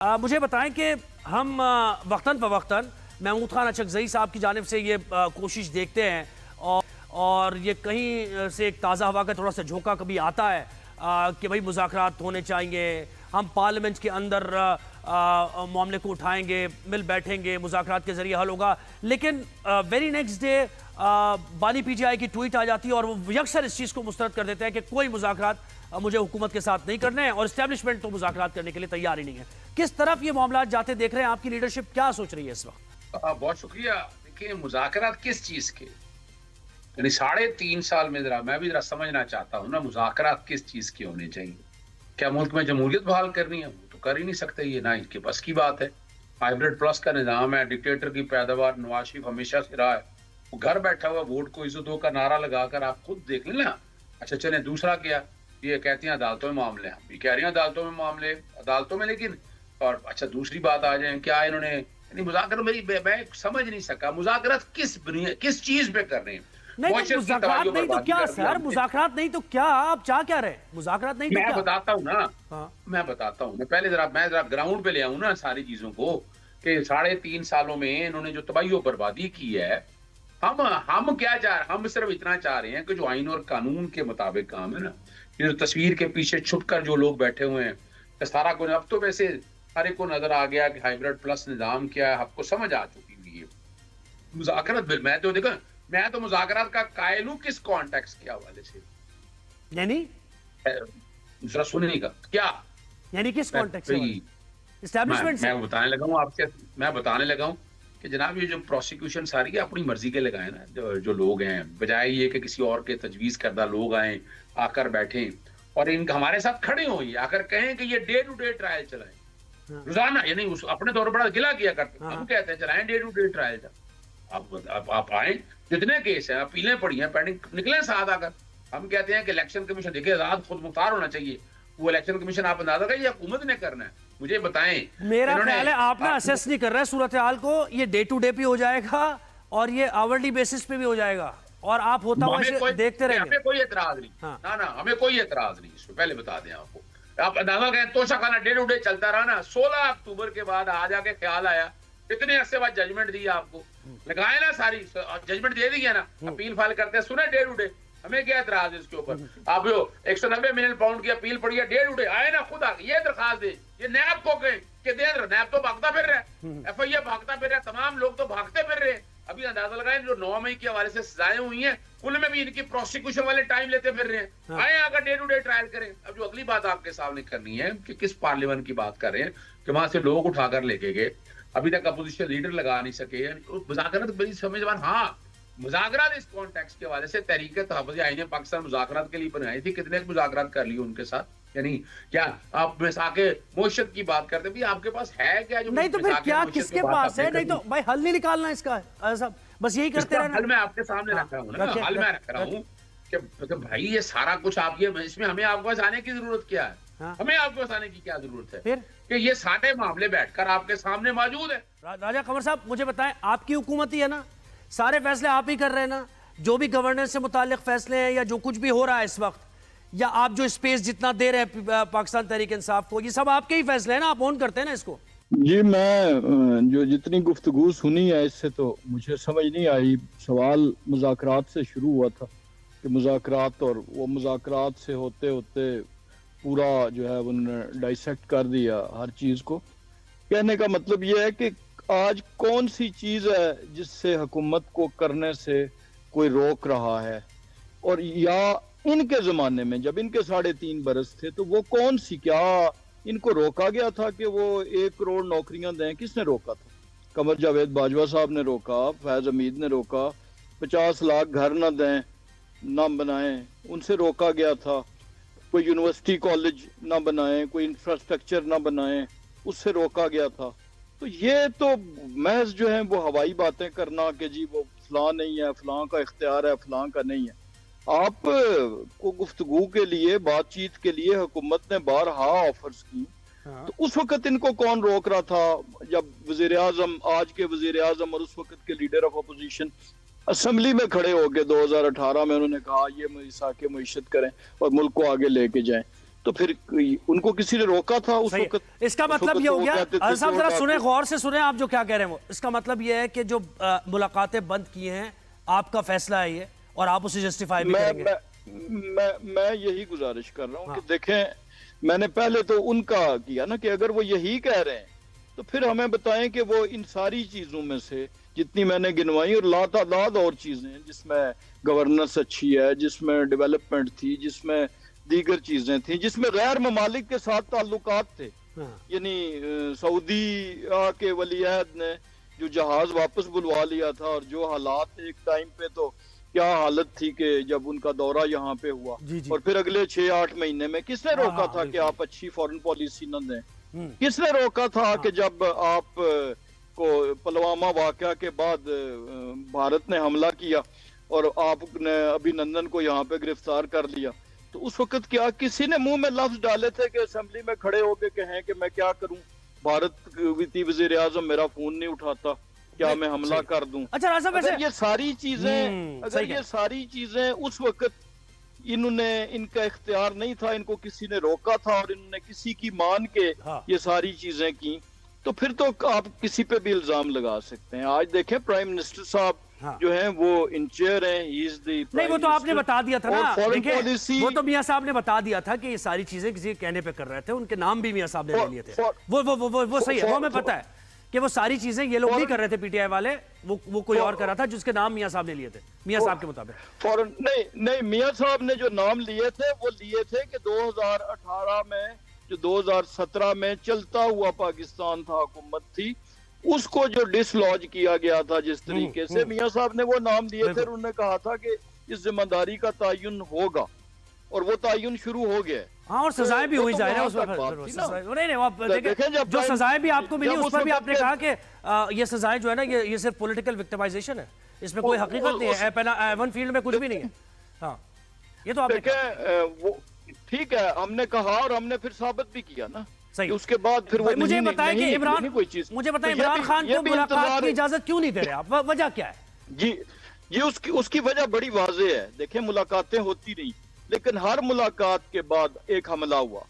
مجھے بتائیں کہ ہم وقتاً فوقتاً محمود خان اچکزئی صاحب کی جانب سے یہ کوشش دیکھتے ہیں اور یہ کہیں سے ایک تازہ ہوا کا تھوڑا سا جھونکا کبھی آتا ہے کہ بھئی مذاکرات ہونے چاہیے، ہم پارلیمنٹ کے اندر معاملے کو اٹھائیں گے، مل بیٹھیں گے، مذاکرات کے ذریعے حل ہوگا، لیکن ویری نیکسٹ ڈے بانی پی ٹی آئی کی ٹویٹ آ جاتی ہے اور وہ یکسر اس چیز کو مسترد کر دیتے ہیں کہ کوئی مذاکرات مجھے حکومت کے ساتھ نہیں کرنے ہیں اور اسٹیبلشمنٹ تو مذاکرات کرنے کے لیے تیار ہی نہیں ہے۔ کس طرف یہ معاملات جاتے دیکھ رہے ہیں؟ آپ کی لیڈرشپ کیا سوچ رہی ہے اس وقت؟ بہت شکریہ۔ دیکھیں، مذاکرات کس چیز کے، یعنی 3.5 سال میں میں بھی سمجھنا چاہتا ہوں نا، مذاکرات کس چیز کے ہونے چاہیے؟ کیا ملک میں جمہوریت بحال کرنی ہے؟ وہ تو کر ہی نہیں سکتے، یہ نہ ان کے بس کی بات ہے۔ ہائیبرڈ پلس کا نظام ہے، ڈکٹیٹر کی پیداوار نواز شریف ہمیشہ سے رہا ہے۔ وہ گھر بیٹھا ہوا ووٹ کو عزت دو کا نعرہ لگا کر آپ خود دیکھ لیں نا۔ اچھا چلیں، دوسرا کیا، یہ کہتے ہیں عدالتوں میں معاملے، ہم بھی کہہ رہے ہیں عدالتوں میں معاملے، عدالتوں میں، لیکن اور اچھا دوسری بات آ جائیں، کیا انہوں نے یعنی مذاکرات میں سمجھ نہیں سکا مذاکرات کس چیز پہ کر رہے ہیں؟ نہیں تو مذاکرات نہیں تو کیا سر؟ مذاکرات نہیں تو کیا؟ آپ چاہ کیا رہے؟ مذاکرات نہیں تو کیا؟ میں بتاتا ہوں نا، میں بتاتا ہوں، میں پہلے ذرا گراؤنڈ پہ لے آؤں نا ساری چیزوں کو، کہ 3.5 سالوں میں انہوں نے جو تباہی و بربادی کی ہے، ہم کیا چاہ رہے ہیں؟ ہم صرف اتنا چاہ رہے ہیں کہ جو آئین اور قانون کے مطابق کام ہے نا، یہ تصویر کے پیچھے چھپ کر جو لوگ بیٹھے ہوئے ہیں، سارا کو اب تو ویسے ہر ایک کو نظر آ گیا کہ ہائیبرڈ پلس نظام کیا ہے، آپ کو سمجھ آ چکی ہوئی ہے۔ مذاکرات میں تو دیکھا، میں تو مذاکرات کا قائل ہوں کس کانٹیکس کے حوالے سے، یعنی ذرا سننے کا کیا، یعنی کس کانٹیکس سے؟ اسٹیبلشمنٹ سے؟ میں بتانے لگا ہوں آپ سے، میں بتانے لگا ہوں کہ جناب یہ جو پروسیکیوشن ساری ہے اپنی مرضی کے لگائے نا، جو لوگ ہیں، بجائے یہ کہ کسی اور کے تجویز کردہ لوگ آئیں، آ کر بیٹھیں اور ان ہمارے ساتھ کھڑے ہوئیں، آ کر کہیں کہ یہ ڈے ٹو ڈے ٹرائل چلائیں روزانہ، یعنی اپنے طور پر بڑا گلا کیا کرتے ہیں، ہم کہتے ہیں چلائیں ڈے ٹو ڈے ٹرائل۔ آپ آئیں، جتنے کیس ہیں اپیلیں پڑی ہیں پینڈنگ، نکلیں ساتھ آ کر۔ ہم کہتے ہیں کہ الیکشن کمیشن دیکھیں آزاد خود مختار ہونا چاہیے، وہ الیکشن کمیشن آپ اندازہ کریں یہ حکومت نے کرنا ہے، مجھے بتائیں۔ میرا خیال ہے آپ نا اسیس نہیں کر رہے صورتحال کو، یہ ڈے ٹو ڈے پہ ہو جائے گا اور یہ آورلی بیسس پہ بھی ہو جائے گا اور آپ ہوتا ہوا اسے دیکھتے رہیں گے۔ ہمیں کوئی اعتراض نہیں، نا ہمیں کوئی اعتراض نہیں، اس پہ پہلے بتا دیں آپ کو۔ آپ اندازہ کریں توشہ خانہ ڈے ٹو ڈے چلتا رہا نا، 16 اکتوبر کے بعد آ جا کے خیال آیا، اتنے عرصے بعد ججمنٹ دی آپ کو، لگائے نا ساری ججمنٹ دے دی ہے نا، اپیل فائل کرتے ہیں، سنیں ڈے ٹو ڈے، ہمیں کیا اعتراض ہے اس کے اوپر؟ آپ جو 190 ملین پاؤنڈ کی اپیل پڑی ہے، ڈے ٹو ڈے آئے نا، خود یہ درخواست دے، یہ نیب کو کہیں کہ دے، نیب تو بھاگتا پھر رہا ہے، ایف آئی اے بھاگتا پھر رہا ہے، تمام لوگ تو بھاگتے پھر رہے ہیں۔ ابھی اندازہ لگائیں جو 9 مئی کے حوالے سے سزائیں ہوئی ہیں، ان میں بھی ان کی پروسیکیوشن والے ٹائم لیتے پھر رہے ہیں، آئے آگے ڈے ٹو ڈے ٹرائل کریں۔ اب جو اگلی بات آپ کے سامنے کرنی ہے کہ کس پارلیمنٹ کی بات کر رہے ہیں کہ وہاں سے لوگ اٹھا کر لے کے گئے، ابھی تک اپوزیشن لیڈر لگا نہیں سکے، مذاکرات بڑی سمجھوان۔ ہاں، مذاکرات اس کانٹیکس کے حوالے سے تحریک تحفظ آئین پاکستان مذاکرات کے لیے بنائی تھی، کتنے مذاکرات کر لی ان کے ساتھ، یعنی کیا آپ مساق معیشت کی بات کرتے بھی آپ کے پاس ہے کیا؟ جو نہیں تو پھر کیا کس کے پاس ہے؟ نہیں تو بھائی حل نہیں نکالنا اس کا، بس یہی کرتے رہنا۔ حل میں آپ کے سامنے رکھ رہا ہوں نا، حل میں رکھ رہا ہوں کہ بھائی یہ سارا کچھ آپ یہ، اس میں ہمیں آپ کے پاس آنے کی ضرورت کیا ہے؟ ہمیں آپ کے پاس آنے کی کیا ضرورت ہے کہ یہ سارے معاملے بیٹھ کر آپ کے سامنے موجود ہیں۔ راجہ قمر صاحب مجھے بتائیں، آپ کی حکومت ہی ہے نا، سارے فیصلے آپ ہی کر رہے ہیں نا، جو بھی گورننس سے متعلق فیصلے ہیں یا جو کچھ بھی ہو رہا ہے اس وقت، یا آپ جو اسپیس جتنا دے رہے ہیں پاکستان تحریک انصاف کو، یہ سب آپ کے ہی فیصلے ہیں نا، آپ اون کرتے ہیں نا اس کو؟ جی، میں جو جتنی گفتگو سنی ہے اس سے تو مجھے سمجھ نہیں آئی۔ سوال مذاکرات سے شروع ہوا تھا کہ مذاکرات، اور وہ مذاکرات سے ہوتے ہوتے پورا جو ہے انہوں نے ڈائسیکٹ کر دیا ہر چیز کو۔ کہنے کا مطلب یہ ہے کہ آج کون سی چیز ہے جس سے حکومت کو کرنے سے کوئی روک رہا ہے، اور یا ان کے زمانے میں جب ان کے 3.5 برس تھے تو وہ کون سی، کیا ان کو روکا گیا تھا کہ وہ 1 کروڑ نوکریاں دیں؟ کس نے روکا تھا؟ قمر جاوید باجوہ صاحب نے روکا، فیض حمید نے روکا، 50 لاکھ گھر نہ دیں، نہ بنائیں، ان سے روکا گیا تھا۔ کوئی یونیورسٹی کالج نہ بنائیں، کوئی انفراسٹرکچر نہ بنائیں، اس سے روکا گیا تھا۔ تو یہ تو محض جو ہیں وہ ہوائی باتیں کرنا کہ جی وہ فلاں نہیں ہے، فلاں کا اختیار ہے، فلاں کا نہیں ہے۔ آپ کو گفتگو کے لیے، بات چیت کے لیے حکومت نے بارہا آفرز کی، تو اس وقت ان کو کون روک رہا تھا جب وزیر اعظم، آج کے وزیر اعظم اور اس وقت کے لیڈر آف اپوزیشن اسمبلی میں کھڑے ہو کے 2018 میں انہوں نے کہا یہ مساق معیشت کریں اور ملک کو آگے لے کے جائیں؟ تو پھر ان کو کسی نے روکا تھا اس صحیح ہے۔ وقت؟ اس کا مطلب یہ ہو گیا، عرض صاحب ذرا سنیں، غور سے سنیں آپ جو کیا کہہ رہے ہیں وہ، اس کا مطلب یہ ہے کہ جو ملاقاتیں بند کی ہیں آپ کا فیصلہ ہے یہ، اور آپ اسے جسٹیفائی بھی کریں گے؟ میں یہی گزارش کر رہا ہوں کہ دیکھیں، میں نے پہلے تو ان کا کیا نا کہ اگر وہ یہی کہہ رہے ہیں تو پھر ہمیں بتائیں کہ وہ ان ساری چیزوں میں سے جتنی میں نے گنوائی، اور لاتعداد اور چیزیں جس میں گورننس اچھی ہے، جس میں ڈیولپمنٹ تھی، جس میں دیگر چیزیں تھیں، جس میں غیر ممالک کے ساتھ تعلقات تھے، یعنی سعودی کے ولی عہد نے جو جہاز واپس بلوا لیا تھا، اور جو حالات ایک ٹائم پہ تو کیا حالت تھی کہ جب ان کا دورہ یہاں پہ ہوا، اور پھر اگلے 6-8 مہینے میں کس نے روکا تھا کہ آپ اچھی فورن پالیسی نہ دیں؟ کس نے روکا تھا کہ جب آپ کو پلوامہ واقعہ کے بعد بھارت نے حملہ کیا اور آپ نے ابھی نندن کو یہاں پہ گرفتار کر لیا، تو اس وقت کیا کسی نے منہ میں لفظ ڈالے تھے کہ اسمبلی میں کھڑے ہو کے کہیں کہ میں کیا کروں، بھارت وزیر اعظم میرا فون نہیں اٹھاتا، کیا میں حملہ کر دوں؟ اچھا راضا، اگر یہ ساری چیزیں اس وقت انہوں نے، ان کا اختیار نہیں تھا، ان کو کسی نے روکا تھا اور انہوں نے کسی کی مان کے یہ ساری چیزیں کی، تو پھر تو آپ کسی پہ بھی الزام لگا سکتے ہیں۔ آج دیکھیں پرائم منسٹر صاحب جو ہیں وہ ان چیئر ہیں، نہیں وہ تو آپ نے بتا دیا تھا نا، دیکھیں وہ تو میاں صاحب نے بتا دیا تھا کہ یہ ساری چیزیں کسی کہنے پہ کر رہے تھے، ان کے نام بھی میاں صاحب نے لے لیے تھے، وہ صحیح ہے، وہ ہمیں پتا ہے کہ وہ ساری چیزیں یہ لوگ نہیں کر رہے تھے، پی ٹی آئی والے، وہ کوئی اور کر رہا تھا جس کے نام میاں صاحب نے لیے تھے، میاں صاحب کے مطابق۔ نہیں، میاں صاحب نے جو نام لیے تھے وہ لیے تھے کہ 2018 میں جو 2017 میں چلتا ہوا پاکستان تھا، حکومت تھی، اس کو جو ڈس لاج کیا گیا تھا جس طریقے سے، میاں صاحب نے وہ نام لیے تھے، انہوں نے کہا تھا کہ اس ذمہ داری کا تعین ہوگا، اور وہ تعین شروع ہو گیا ہے۔ ہاں، اور سزائیں بھی ہوئی ظاہر ہے اس وقت، جو سزائیں بھی آپ کو ملی اس پر بھی آپ نے کہا کہ یہ سزائیں جو ہے نا یہ صرف پولیٹیکل وکٹمائزیشن ہے، اس میں کوئی حقیقت نہیں ہے، ایون فیلڈ میں کچھ بھی نہیں ہے۔ ہاں، یہ تو آپ نے کہا، ٹھیک ہے، ہم نے کہا اور ہم نے پھر ثابت بھی کیا نا، صحیح۔ اس کے بعد پھر وہ مجھے بتائیں کہ عمران خان کو ملاقات کی اجازت کیوں نہیں دے رہے آپ، وجہ کیا ہے؟ جی اس کی وجہ بڑی واضح ہے۔ دیکھیں، ملاقاتیں ہوتی رہی، لیکن ہر ملاقات کے بعد ایک حملہ ہوا،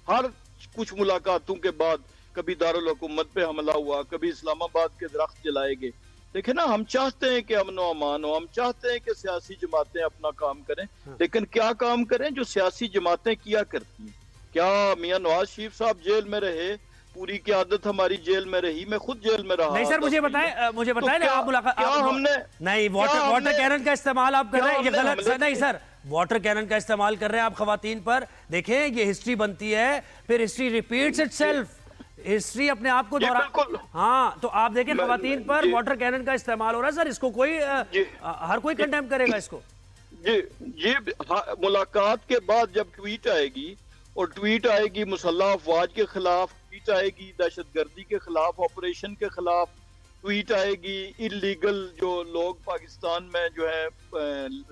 ہر کچھ ملاقاتوں کے بعد کبھی دارالحکومت پہ حملہ ہوا، کبھی اسلام آباد کے درخت جلائے گئے۔ دیکھیں نا، ہم چاہتے ہیں کہ امن و امان ہو، ہم چاہتے ہیں کہ سیاسی جماعتیں اپنا کام کریں، لیکن کیا کام کریں جو سیاسی جماعتیں کیا کرتی ہیں؟ کیا میاں نواز شریف صاحب جیل میں رہے، پوری قیادت ہماری جیل میں رہی، میں خود جیل میں رہا۔ نہیں سر، مجھے بتائیں آپ ملاقات، نہیں واٹر کینن کا استعمال آپ کر رہے ہیں، یہ غلط ہے۔ نہیں سر، واٹر کینن کا استعمال کر رہے ہیں آپ خواتین پر، دیکھیں یہ ہسٹری بنتی ہے، پھر history repeats it self, history اپنے آپ کو ہاں، تو آپ دیکھیں خواتین پر واٹر کینن کا استعمال ہو رہا ہے سر، اس کو کوئی ہر کوئی کنڈیم کرے گا اس کو۔ یہ ملاقات کے بعد جب ٹویٹ آئے گی، اور ٹویٹ آئے گی مسلح افواج کے خلاف، ٹویٹ آئے گی دہشت گردی کے خلاف، آپریشن کے خلاف، ٹویٹ آئے گی انلیگل جو لوگ پاکستان میں جو ہے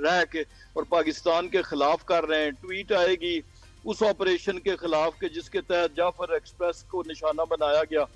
رہ کے اور پاکستان کے خلاف کر رہے ہیں، ٹویٹ آئے گی اس آپریشن کے خلاف کہ جس کے تحت جعفر ایکسپریس کو نشانہ بنایا گیا،